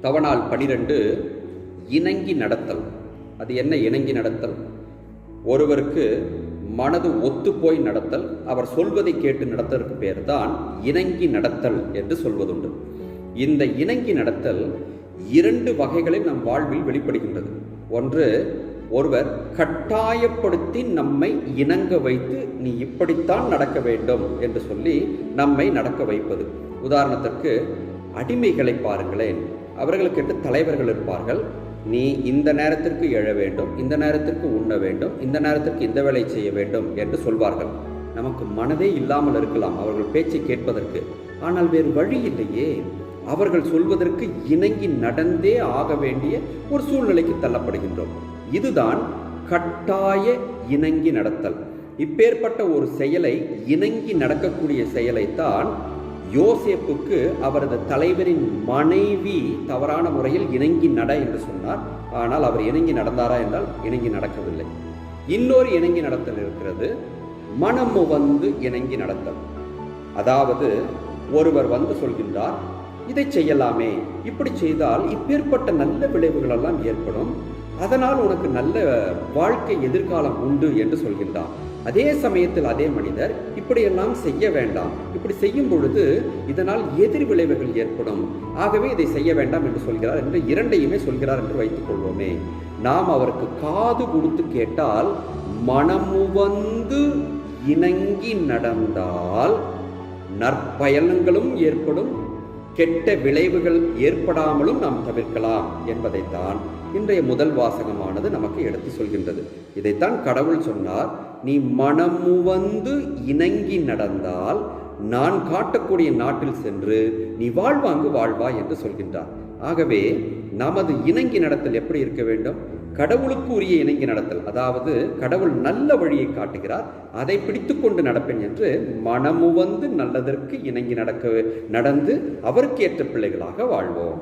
தவநாள் 12 இணங்கி நடத்தல். அது என்ன இணங்கி நடத்தல்? ஒருவருக்கு மனது ஒத்துப்போய் நடத்தல், அவர் சொல்வதை கேட்டு நடத்தற்கு பேர் தான் இணங்கி நடத்தல் என்று சொல்வதுண்டு. இந்த இணங்கி நடத்தல் 2 வகைகளில் நம் வாழ்வில் வெளிப்படுகின்றது. ஒன்று, ஒருவர் கட்டாயப்படுத்தி நம்மை இணங்க வைத்து நீ இப்படித்தான் நடக்க வேண்டும் என்று சொல்லி நம்மை நடக்க வைப்பது. உதாரணத்திற்கு அடிமைகளை பாருங்களேன். அவர்களுக்கென்று தலைவர்கள் இருப்பார்கள். நீ இந்த நேரத்திற்கு எழ வேண்டும், இந்த நேரத்திற்கு உண்ண வேண்டும், இந்த நேரத்திற்கு இந்த வேலை செய்ய வேண்டும் என்று சொல்வார்கள். நமக்கு மனதே இல்லாமல் இருக்கலாம் அவர்கள் பேச்சை கேட்பதற்கு. ஆனால் வேறு வழி இல்லையே, அவர்கள் சொல்வதற்கு இணங்கி நடந்தே ஆக வேண்டிய ஒரு சூழ்நிலைக்கு தள்ளப்படுகின்றோம். இதுதான் கட்டாய இணங்கி நடத்தல். இப்பேற்பட்ட ஒரு செயலை, இணங்கி நடக்கக்கூடிய செயலைத்தான் யோசேப்புக்கு அவரது தலைவரின் மனைவி தவறான முறையில் இணங்கி நட என்று சொன்னார். ஆனால் அவர் இணங்கி நடந்தாரா என்றால் இணங்கி நடக்கவில்லை. இன்னொரு இணங்கி நடத்தல் இருக்கிறது, மனமு வந்து இணங்கி நடத்தல். அதாவது ஒருவர் வந்து சொல்கின்றார், இதை செய்யலாமே, இப்படி செய்தால் இப்பேற்பட்ட நல்ல விளைவுகள் எல்லாம் ஏற்படும், அதனால் உனக்கு நல்ல வாழ்க்கை எதிர்காலம் உண்டு என்று சொல்கின்றார். அதே சமயத்தில் அதே மனிதர் இப்படியெல்லாம் செய்ய வேண்டாம், இப்படி செய்யும் பொழுது இதனால் எதிர் விளைவுகள் ஏற்படும், ஆகவே இதை செய்ய வேண்டாம் என்று சொல்கிறார் என்று இரண்டையுமே சொல்கிறார் என்று வைத்துக் கொள்வோமே. நாம் அவருக்கு காது கொடுத்து கேட்டால், மனமுவந்து இணங்கி நடந்தால் நற்பயன்களும் ஏற்படும், கெட்ட விளைவுகள் ஏற்படாமலும் நாம் தவிர்க்கலாம் என்பதைத்தான் இன்றைய முதல் வாசகமானது நமக்கு எடுத்து சொல்கின்றது. இதைத்தான் கடவுள் சொன்னார், நீ மனமுவந்து இணங்கி நடந்தால் நான் காட்டக்கூடிய நாட்டில் சென்று நீ வாழ்வாங்கு வாழ்வாய் என்று சொல்கின்றார். ஆகவே நமது இணங்கி நடத்தல் எப்படி இருக்க வேண்டும்? கடவுளுக்கு உரிய இணங்கி நடத்தல். அதாவது கடவுள் நல்ல வழியை காட்டுகிறார், அதை பிடித்து கொண்டு நடப்பேன் என்று மனமுவந்து நல்லதற்கு இணங்கி நடந்து அவருக்கு ஏற்ற பிள்ளைகளாக வாழ்வோம்.